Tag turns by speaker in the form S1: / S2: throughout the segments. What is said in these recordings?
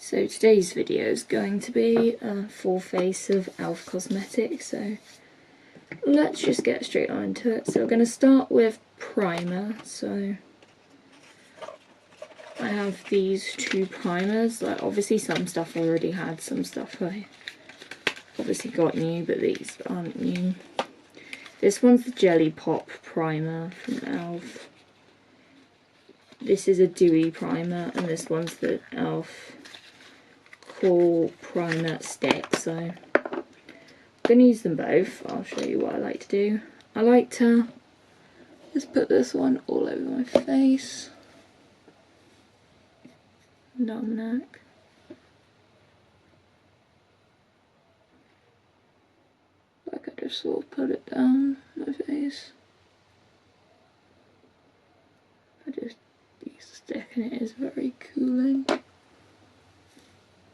S1: So today's video is going to be a full face of e.l.f. Cosmetics, so let's just get straight on into it. So we're going to start with primer. So I have these two primers. Like obviously some stuff I already had, some stuff I obviously got new, but these aren't new. This one's the Jelly Pop primer from e.l.f. This is a dewy primer, and this one's the e.l.f. Cool primer stick. So I'm going to use them both. I'll show you what I like to do. I like to just put this one all over my face, down the neck. Like I just sort of put it down my face. I just use the stick and it is very cooling.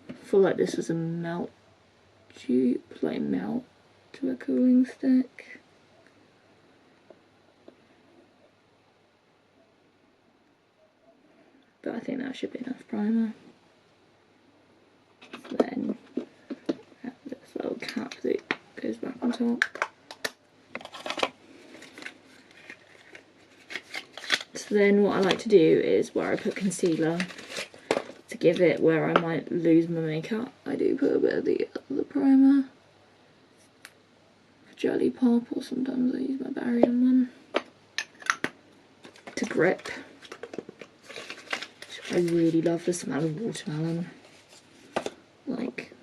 S1: I feel like this was a melt dupe, like melt to a cooling stick. But I think that should be enough primer. Then have this little cap that goes back on top. So then what I like to do is where I put concealer, to give it where I might lose my makeup, I do put a bit of the other primer. Jelly Pop, or sometimes I use my Barium one to grip. I really love the smell of watermelon. Like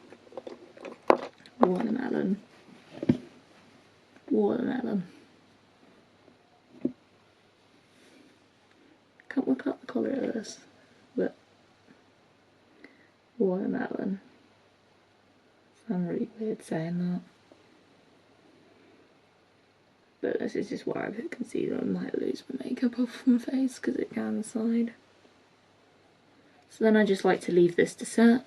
S1: watermelon. Watermelon. Can't work out the colour of this, but watermelon. Sounds really weird saying that. But this is just where I put concealer. I might lose my makeup off my face because it can on the side. So then I just like to leave this to set.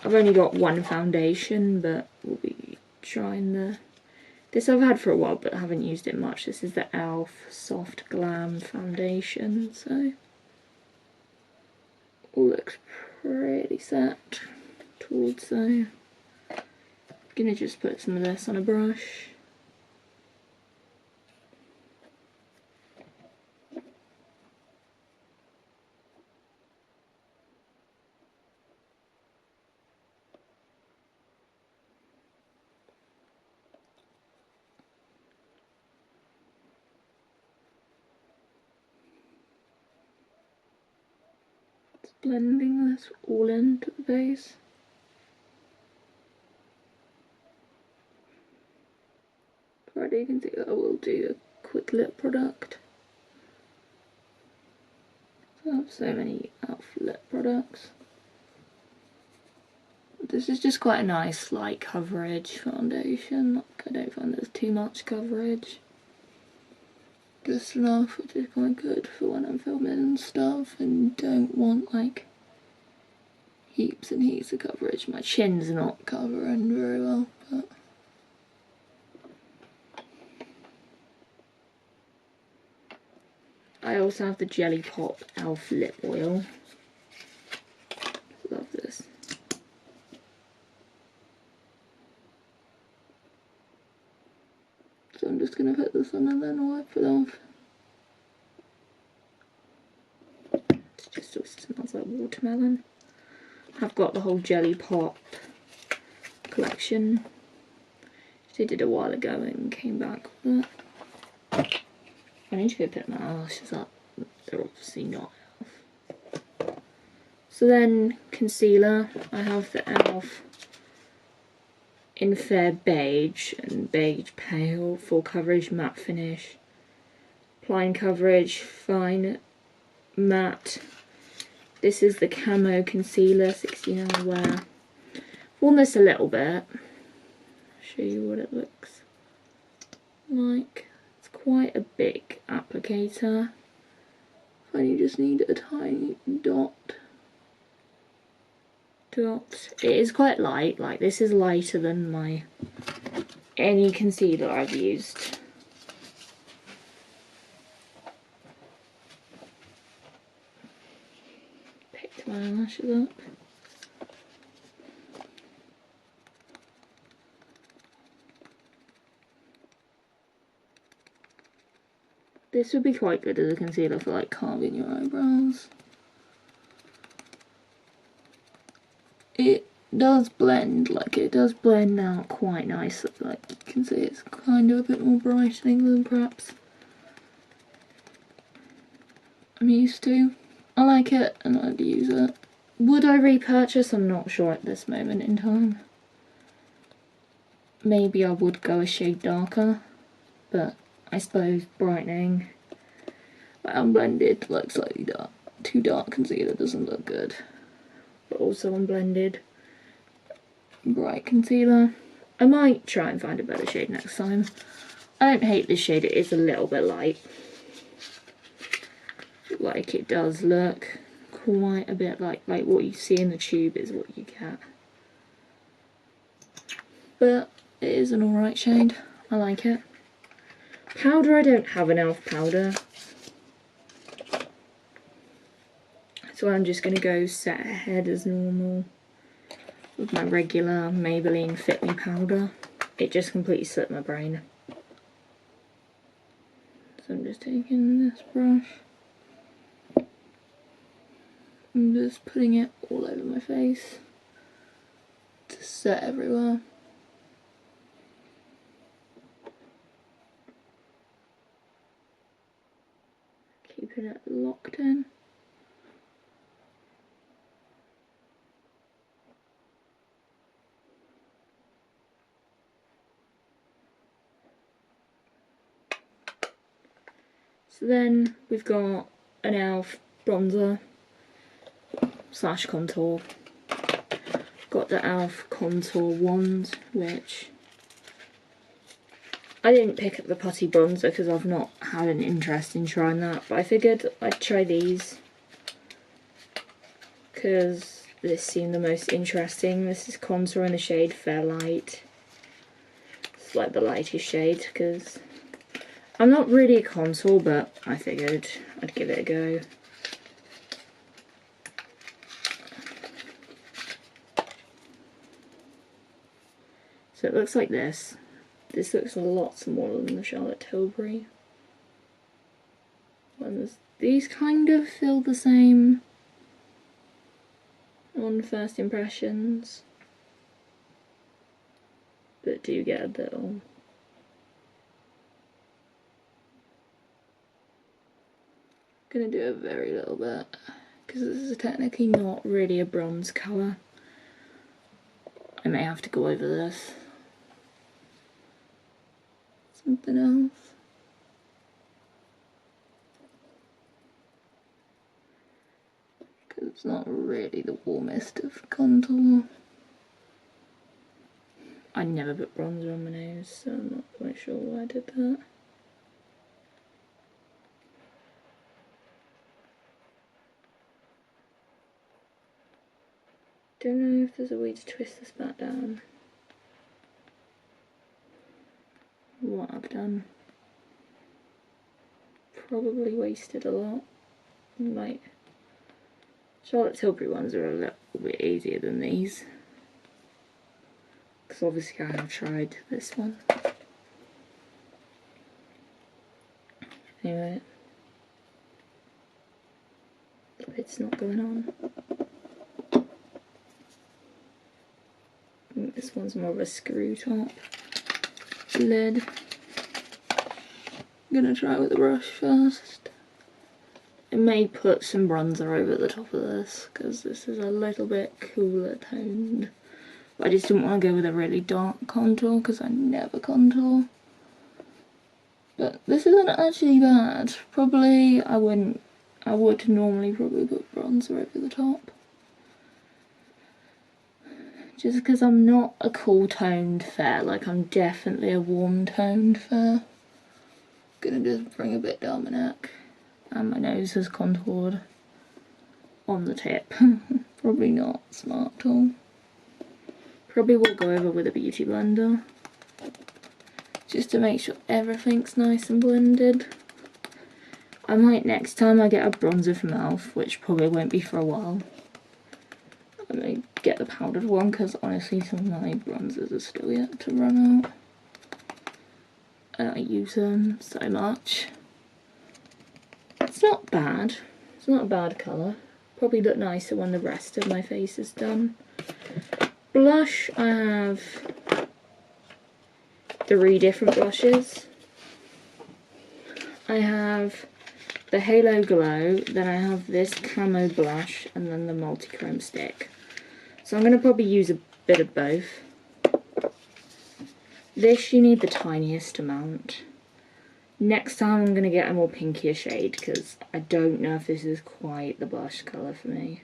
S1: I've only got one foundation, but we'll be trying this I've had for a while but I haven't used it much. This is the e.l.f. Soft Glam Foundation, so all looks pretty set towards, so I'm gonna just put some of this on a brush. Blending this all into the base. Already you can see I will do a quick lip product. So I have so many e.l.f. lip products. This is just quite a nice light coverage foundation. Like, I don't find there's too much coverage. Just enough, which is quite good for when I'm filming and stuff and don't want like heaps and heaps of coverage. My chin's not covering very well, but I also have the Jelly Pop e.l.f. lip oil. Love this. So I'm just going to put this on and then wipe it off. It just smells like watermelon. I've got the whole Jelly Pop collection. I did it a while ago and came back with it. I need to go pick my eyelashes up. They're obviously not e.l.f. So then concealer, I have the e.l.f. in Fair Beige and Beige Pale, full coverage, matte finish, applying coverage, fine matte. This is the Camo Concealer 16 hour wear. I've worn this a little bit. I'll show you what it looks like. It's quite a big applicator. And you just need a tiny dot. It is quite light, like this is lighter than any concealer I've used. Picked eyelashes up. This would be quite good as a concealer for like carving your eyebrows. It does blend, like it does blend out quite nicely, like you can see it's kind of a bit more brightening than perhaps I'm used to. I like it and I'd use it. Would I repurchase? I'm not sure at this moment in time. Maybe I would go a shade darker, but I suppose brightening, like unblended, like slightly dark, too dark concealer doesn't look good. But also unblended, bright concealer. I might try and find a better shade next time. I don't hate this shade, it is a little bit light. Like it does look quite a bit like what you see in the tube is what you get. But it is an alright shade, I like it. Powder, I don't have an e.l.f. powder. So I'm just going to go set ahead as normal with my regular Maybelline Fit Me powder. It just completely slipped my brain. So I'm just taking this brush. I'm just putting it all over my face to set everywhere. Keeping it locked in. So then we've got an e.l.f. bronzer slash contour. Got the e.l.f. contour wand, which I didn't pick up the putty bronzer because I've not had an interest in trying that, but I figured I'd try these because this seemed the most interesting. This is contour in the shade Fair Light. It's like the lightest shade because I'm not really a contour, but I figured I'd give it a go. So it looks like this. This looks a lot smaller than the Charlotte Tilbury. These kind of feel the same on first impressions, but do get a little. Gonna do a very little bit because this is technically not really a bronze colour. I may have to go over this. Something else. Because it's not really the warmest of contour. I never put bronzer on my nose, so I'm not quite sure why I did that. Don't know if there's a way to twist this back down. What I've done. Probably wasted a lot. Like, Charlotte Tilbury ones are a little bit easier than these. Because obviously I have tried this one. Anyway. The lid's not going on. This one's more of a screw top lid. I'm gonna try it with the brush first. I may put some bronzer over the top of this because this is a little bit cooler toned. But I just didn't want to go with a really dark contour because I never contour. But this isn't actually bad. Probably I would normally probably put bronzer over the top. Just because I'm not a cool toned fair, like I'm definitely a warm toned fair. Gonna just bring a bit down my neck. And my nose is contoured on the tip. Probably not smart at all. Probably will go over with a beauty blender. Just to make sure everything's nice and blended. I might next time I get a bronzer from e.l.f., which probably won't be for a while. I'm going to get the powdered one because honestly some of my bronzers are still yet to run out. And I use them so much. It's not bad. It's not a bad colour. Probably look nicer when the rest of my face is done. Blush, I have 3 different blushes. I have the Halo Glow, then I have this Camo blush, and then the Multichrome stick. So I'm going to probably use a bit of both. This you need the tiniest amount. Next time I'm going to get a more pinkier shade because I don't know if this is quite the blush colour for me.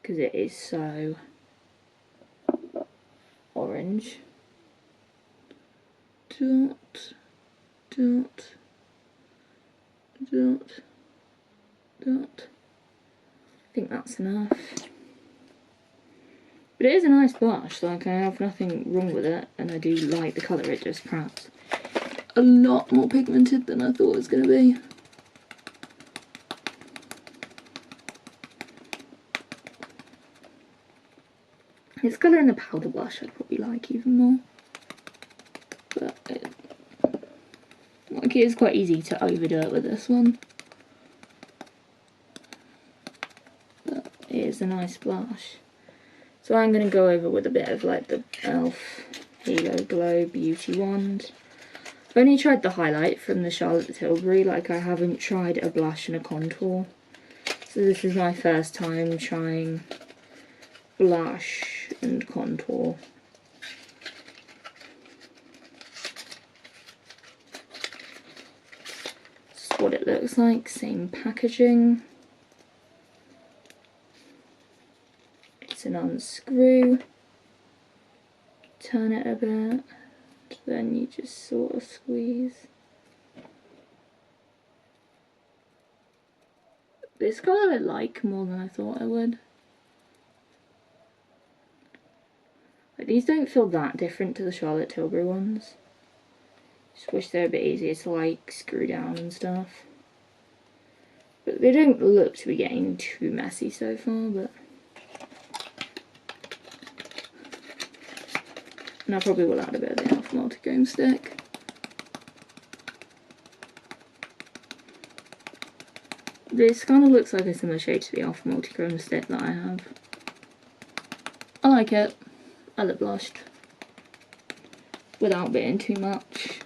S1: Because it is so orange. Dot, dot, dot, dot. I think that's enough. But it is a nice blush, like I have nothing wrong with it, and I do like the colour, it just perhaps a lot more pigmented than I thought it was going to be. Its colour in the powder blush I'd probably like even more. But it is quite easy to overdo it with this one. But it is a nice blush. So I'm going to go over with a bit of like the e.l.f. Halo Glow Beauty Wand. I've only tried the highlight from the Charlotte Tilbury, like I haven't tried a blush and a contour. So this is my first time trying blush and contour. This is what it looks like, same packaging. It's an unscrew, turn it a bit, then you just sort of squeeze. This colour I like more than I thought I would. Like, these don't feel that different to the Charlotte Tilbury ones. Just wish they were a bit easier to like screw down and stuff. But they don't look to be getting too messy so far, but... And I probably will add a bit of the e.l.f. Multichrome stick. This kind of looks like a similar shade to the e.l.f. Multichrome stick that I have. I like it. I lip blushed. Without being too much.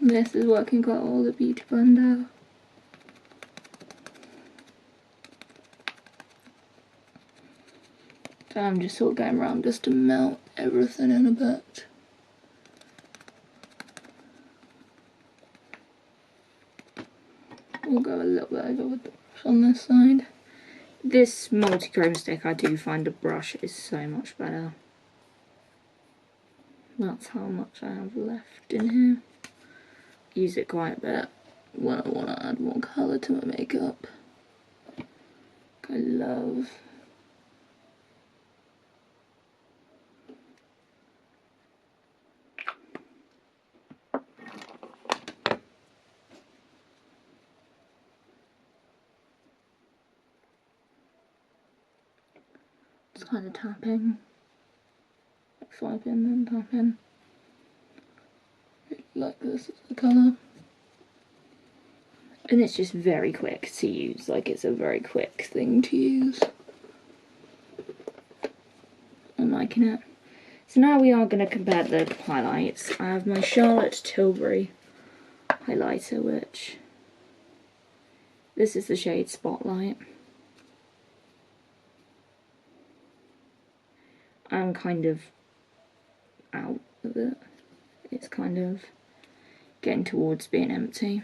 S1: This is working quite well, the Beauty Blender. So I'm just sort of going around just to melt everything in a bit. We'll go a little bit over with the brush on this side. This Multichrome stick, I do find the brush is so much better. That's how much I have left in here. Use it quite a bit when I want to add more colour to my makeup. I love just kind of tapping, swiping and tapping. Like this is the colour. And it's just very quick to use, like it's a very quick thing to use. I'm liking it. So now we are going to compare the highlights. I have my Charlotte Tilbury highlighter, which this is the shade Spotlight. I'm kind of out of it. It's kind of getting towards being empty.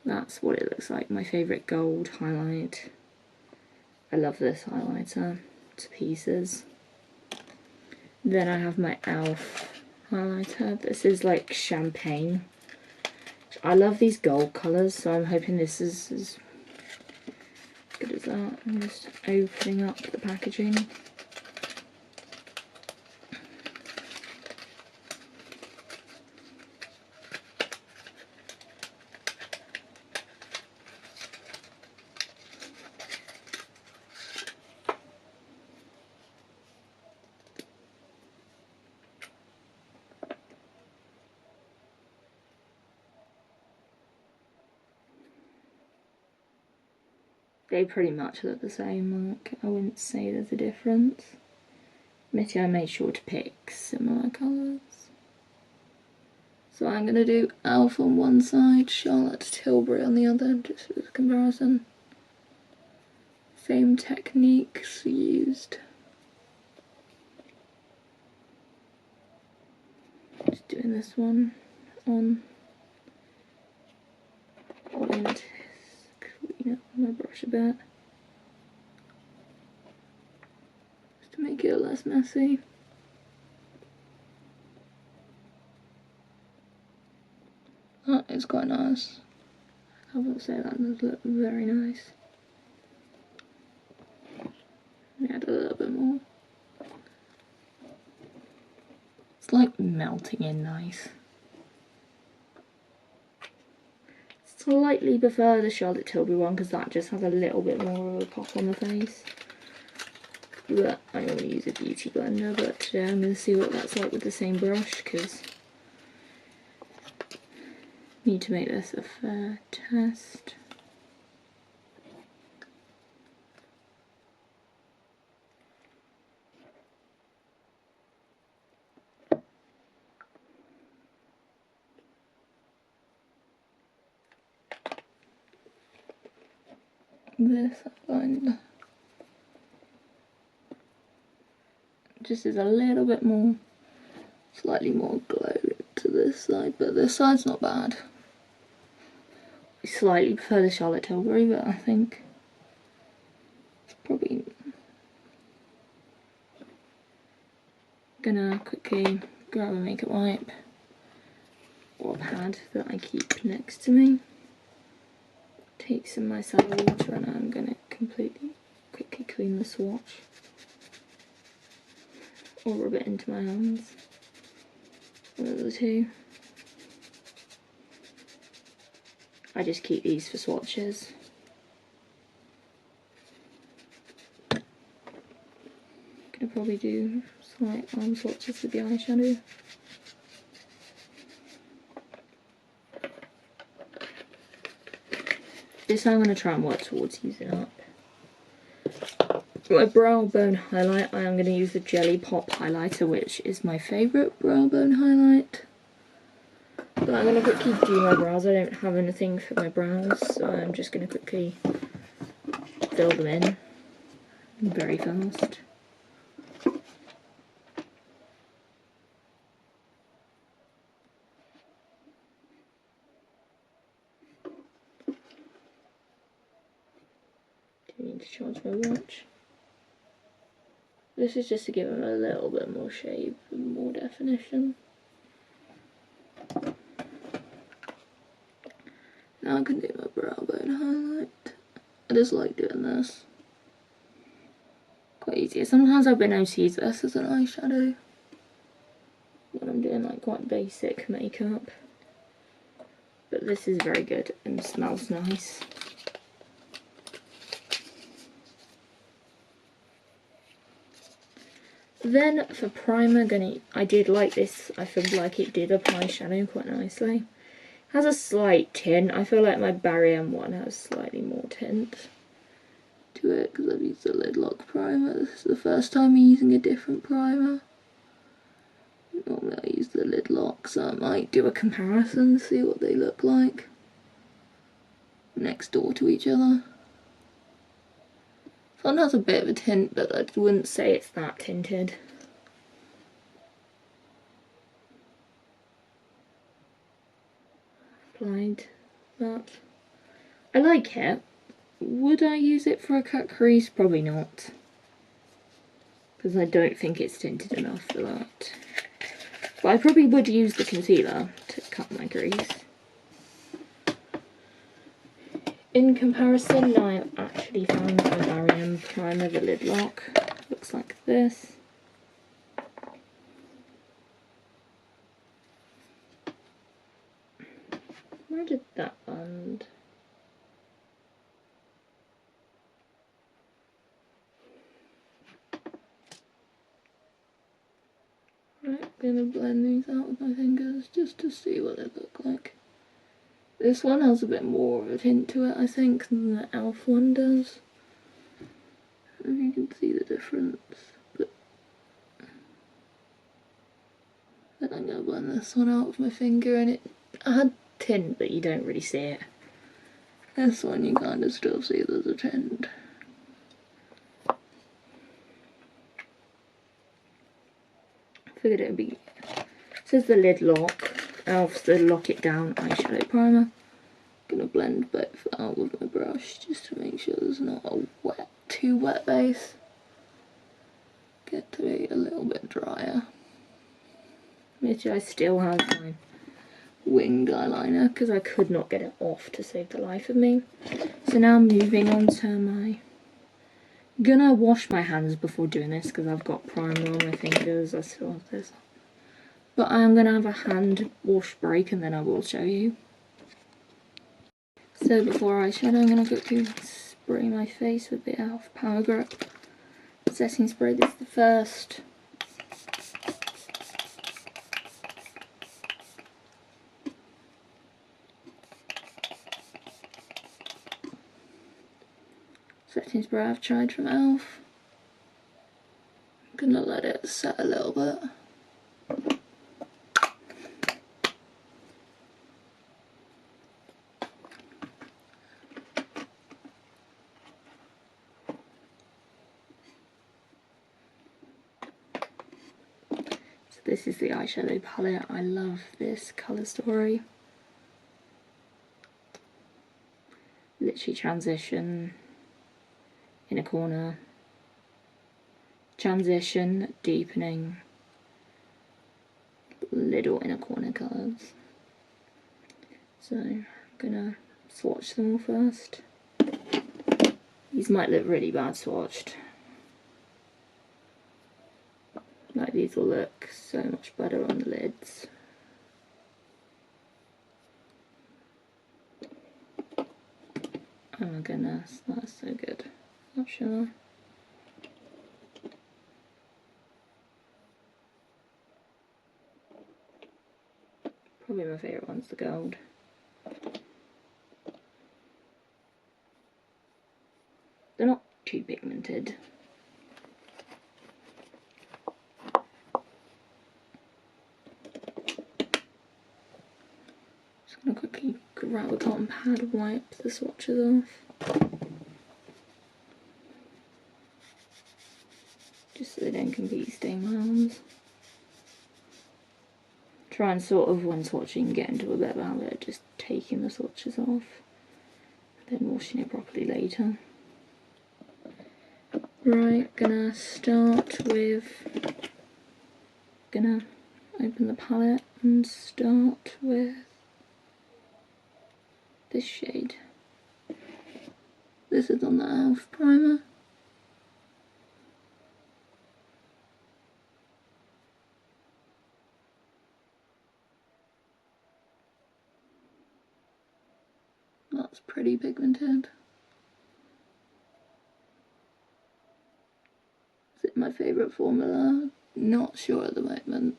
S1: That's what it looks like. My favourite gold highlight. I love this highlighter to pieces. Then I have my e.l.f. highlighter. This is like champagne. I love these gold colours, so I'm hoping this is as good as that. I'm just opening up the packaging. They pretty much look the same, like, I wouldn't say there's a difference. Admittedly, I made sure to pick similar colours. So I'm going to do e.l.f. on one side, Charlotte Tilbury on the other, just as a comparison. Same techniques used. Just doing this one on. I'm going to clean up my brush a bit, just to make it less messy. That is quite nice. I will say that does look very nice. Add a little bit more. It's like melting in nice. Slightly prefer the Charlotte Tilbury one because that just has a little bit more of a pop on the face. But I want to use a beauty blender, but yeah, I'm going to see what that's like with the same brush because I need to make this a fair test. This I find just is a little bit more, slightly more glow to this side, but this side's not bad. I slightly prefer the Charlotte Tilbury, but I think it's probably gonna quickly grab a makeup wipe or a pad that I keep next to me. Take some micellar water and I'm gonna quickly clean the swatch or rub it into my hands. One of the two. I just keep these for swatches. Gonna probably do slight arm swatches with the eyeshadow. This I'm going to try and work towards using up. For my brow bone highlight, I am going to use the Jelly Pop highlighter, which is my favourite brow bone highlight. But I'm going to quickly do my brows. I don't have anything for my brows, so I'm just going to quickly fill them in very fast. Do need to charge my watch. This is just to give them a little bit more shape and more definition. Now I can do my brow bone highlight. I just like doing this. Quite easy. Sometimes I've been able to use this as an eyeshadow when I'm doing like quite basic makeup. But this is very good and smells nice. Then for primer, I did like this. I feel like it did apply shadow quite nicely. Has a slight tint. I feel like my Barry M one has slightly more tint to it because I've used the Lid Lock primer. This is the first time I'm using a different primer. Normally I use the Lid Lock, so I might do a comparison, see what they look like next door to each other. This one has a bit of a tint, but I wouldn't say it's that tinted. Applied that. I like it. Would I use it for a cut crease? Probably not. Because I don't think it's tinted enough for that. But I probably would use the concealer to cut my crease. In comparison, now I've actually found my Barry M primer, the Lid Lock. Looks like this. Where did that land? Right, I'm gonna blend these out with my fingers just to see what they look like. This one has a bit more of a tint to it, I think, than the e.l.f. one does. know if you can see the difference, but then I'm going to blend this one out with my finger, and it had tint, but you don't really see it. This one you kind of still see there's a tint. Figured it would be. This is the lid lock. Elf's the lock it down eyeshadow primer. Gonna blend both out with my brush just to make sure there's not a too wet base. Get to be a little bit drier. Which I still have my winged eyeliner because I could not get it off to save the life of me. So now moving on to my. Gonna wash my hands before doing this because I've got primer on my fingers. I still have this. But I'm gonna have a hand wash break and then I will show you. So before eyeshadow, I'm gonna quickly spray my face with the Elf Power Grip setting spray. This is the first. Setting spray I've tried from Elf. I'm gonna let it set a little bit. So this is the eyeshadow palette. I love this colour story. Literally transition, inner corner, transition, deepening, little inner corner colours. So I'm gonna swatch them all first. These might look really bad swatched. Like these will look so much better on the lids. Oh my goodness, that's so good. Not sure. Probably my favourite one's the gold. They're not too pigmented. Just gonna quickly grab a cotton pad and wipe the swatches off. Just so they don't completely stain my arms. Try and sort of, when swatching, get into a bit of a habit of just taking the swatches off, then washing it properly later. Right, gonna start with, gonna open the palette and start with this shade. This is on the Elf primer. That's pretty pigmented. Is it my favourite formula? Not sure at the moment.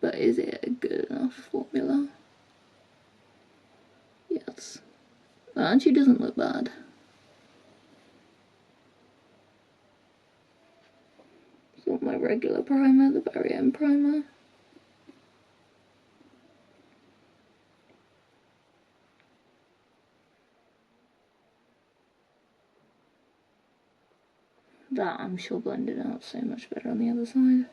S1: But is it a good enough formula? Yes. That actually doesn't look bad. It's not my regular primer, the Very End primer. That I'm sure blended out so much better on the other side.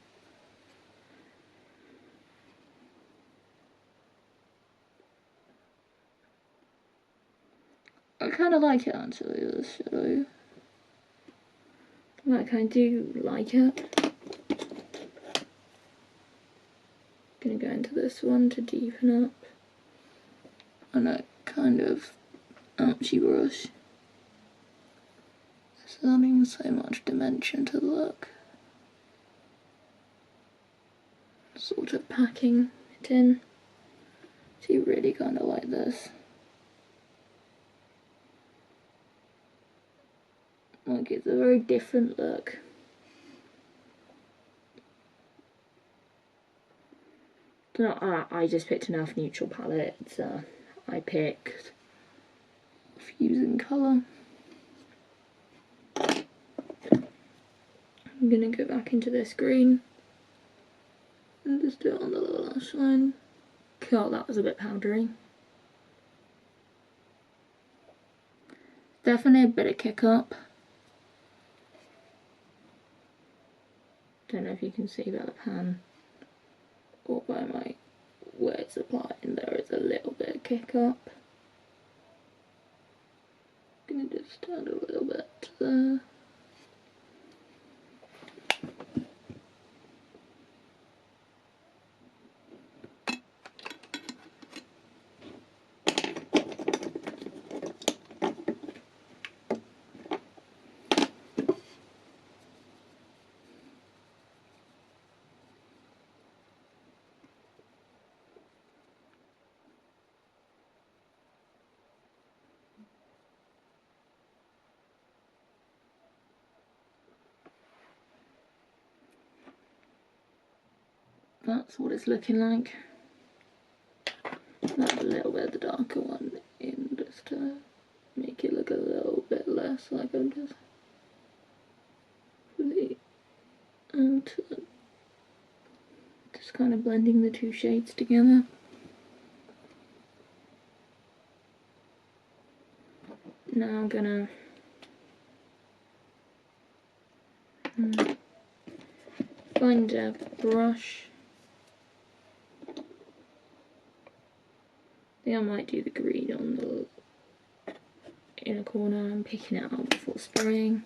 S1: I kind of like it actually, this shadow. Like, I do like it. Gonna go into this one to deepen up. And a kind of ouchy brush. It's adding so much dimension to the look. Sort of packing it in. So you really kind of like this. Like, it's a very different look. I just picked an Elf neutral palette. I picked Fusing Colour. I'm going to go back into this green and just do it on the lower lash line. God, that was a bit powdery. Definitely a bit of kick up. Don't know if you can see by the pan or by my where it's applying, there is a little bit of kick up. I'm going to just add a little bit there. That's what it's looking like. Add a little bit of the darker one in just to make it look a little bit less like I'm just really just kind of blending the two shades together. Now I'm gonna find a brush. I think I might do the green on the inner corner. I'm picking it out before spraying.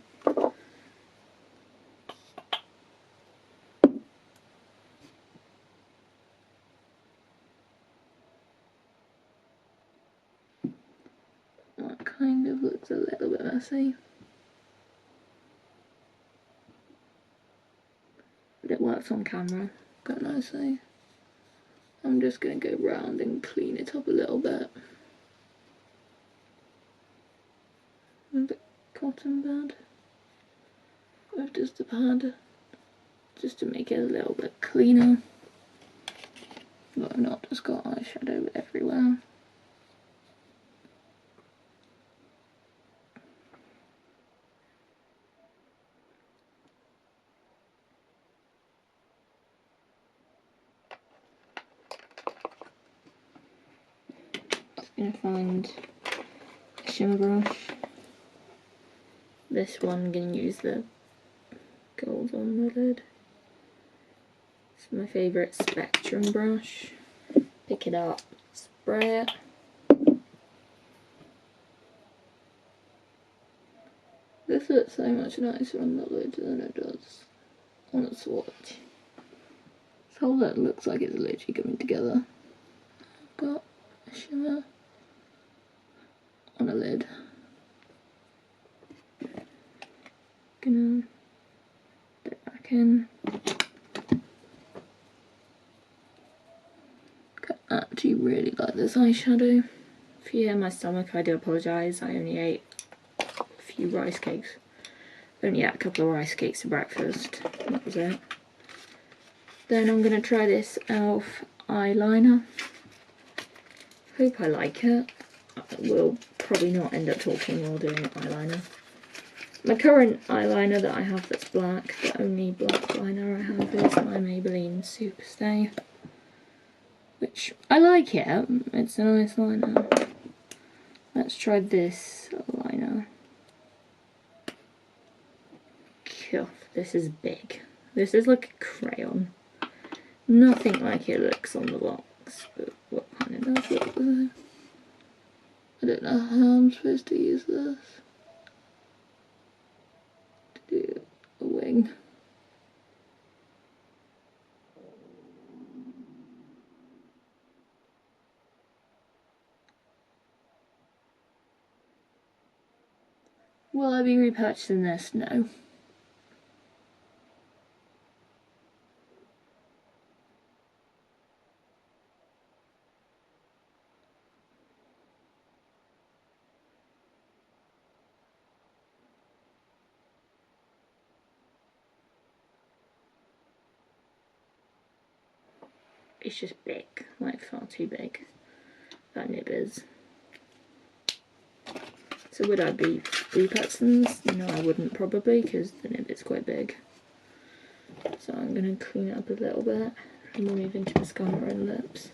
S1: That kind of looks a little bit messy, but it works on camera quite nicely. I'm just going to go round and clean it up a little bit with the cotton pad, with just a pad, just to make it a little bit cleaner, but I've not just got eyeshadow everywhere. Just going to find a shimmer brush. This one I'm going to use the gold on the lid. It's my favourite Spectrum brush. Pick it up, spray it. This looks so much nicer on the lid than it does on a swatch. This whole lid looks like it's literally coming together. I've got a shimmer on a lid. Gonna put it back in. I actually really like this eyeshadow. If you hear my stomach, I do apologise. I only ate a few rice cakes. Only ate a couple of rice cakes for breakfast. That was it. Then I'm going to try this e.l.f. eyeliner. Hope I like it. I will probably not end up talking while doing eyeliner. My current eyeliner that I have that's black, the only black liner I have is my Maybelline Superstay. Which, I like it, it's a nice liner. Let's try this liner. Cool, this is big. This is like a crayon. Nothing like it looks on the box, but what kind of does look though? I don't know how I'm supposed to use this. To do a wing. Will I be repurchasing this? No. It's just big, like far too big. That nib is. So would I be repurchasing this? No, I wouldn't probably, because the nib is quite big. So I'm going to clean it up a little bit and we'll move into mascara and lips.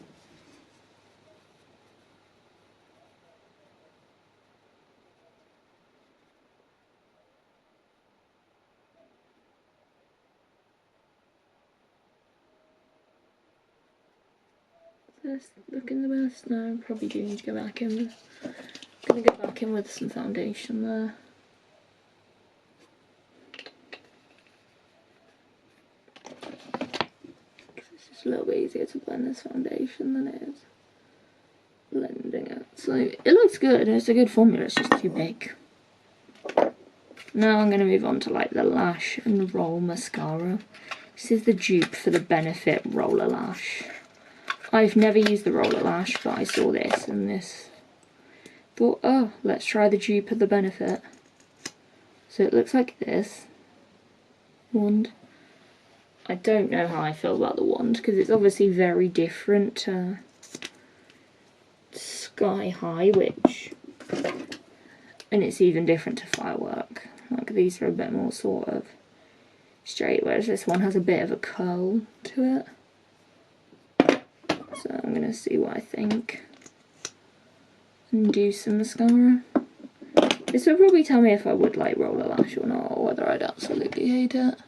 S1: This looking the best? No, probably do need to go back in. I'm going to go back in with some foundation there. It's just a little bit easier to blend this foundation than it is blending it. So it looks good, it's a good formula, it's just too big. Now I'm going to move on to like the Lash and Roll mascara. This is the dupe for the Benefit Roller Lash. I've never used the Roller Lash, but I saw this and this. Thought, oh, let's try the dupe of the Benefit. So it looks like this. Wand. I don't know how I feel about the wand, because it's obviously very different to Sky High, and it's even different to Firework. Like these are a bit more sort of straight, whereas this one has a bit of a curl to it. So I'm going to see what I think and do some mascara. This will probably tell me if I would like Roller Lash or not, or whether I'd absolutely hate it.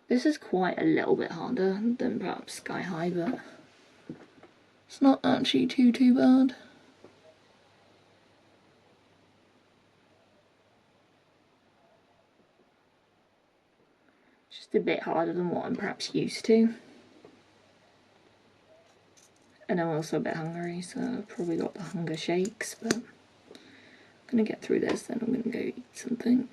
S1: This is quite a little bit harder than perhaps Sky High, but it's not actually too bad. Just a bit harder than what I'm perhaps used to. And I'm also a bit hungry, so I've probably got the hunger shakes, but I'm gonna get through this, then I'm gonna go eat something.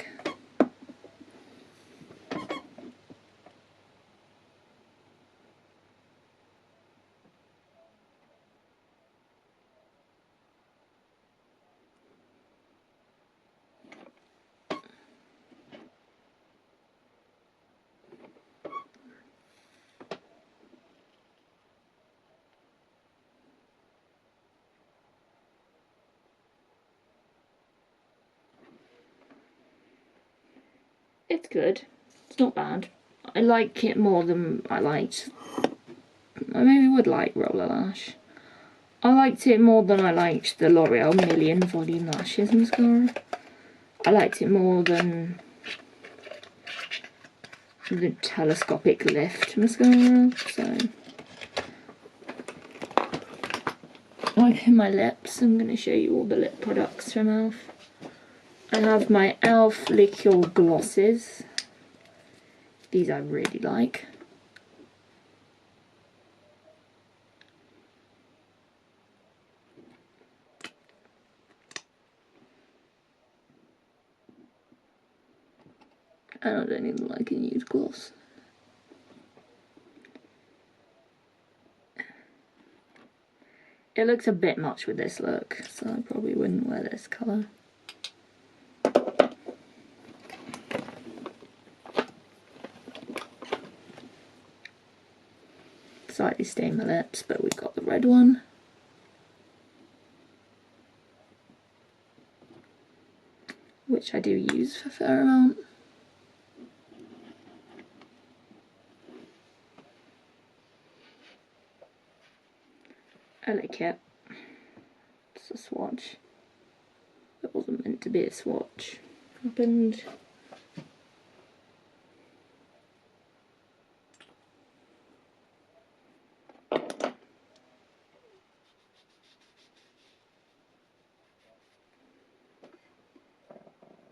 S1: It's good. It's not bad. I like it more than I liked. I maybe would like Roller Lash. I liked it more than I liked the L'Oreal Million Volume Lashes mascara. I liked it more than the Telescopic Lift mascara. So, wiping my lips, I'm going to show you all the lip products from e.l.f. I have my e.l.f. Liqueur Glosses. These I really like. And I don't even like a nude gloss. It looks a bit much with this look, so I probably wouldn't wear this colour. Slightly stain my lips, but we've got the red one. Which I do use for a fair amount. I like it. It's a swatch. It wasn't meant to be a swatch. Happened.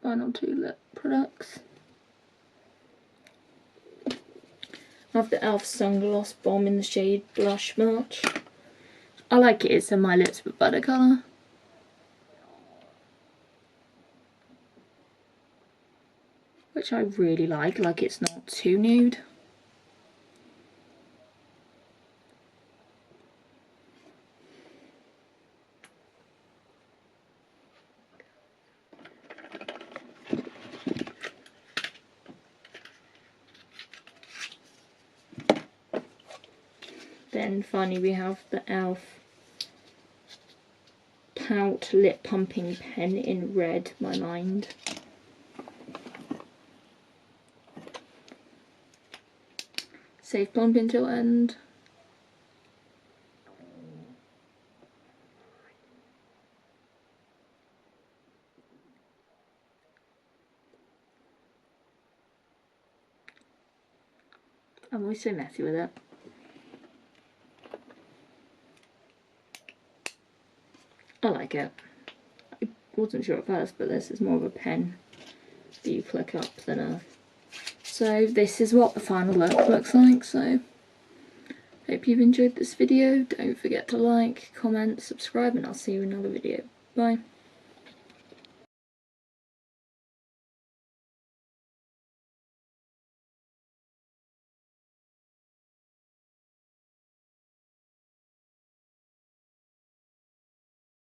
S1: Final two lip products. I have the e.l.f. Sungloss Bomb in the shade Blush March. I like it, it's in my lips with butter colour. Which I really like it's not too nude. Then finally we have the e.l.f. Pout Lip Pumping Pen in red, my mind. Safe plumping till end. I'm always so messy with it. I like it. I wasn't sure at first, but this is more of a pen that you click up than a... So this is what the final look looks like. So hope you've enjoyed this video. Don't forget to like, comment, subscribe, and I'll see you in another video. Bye.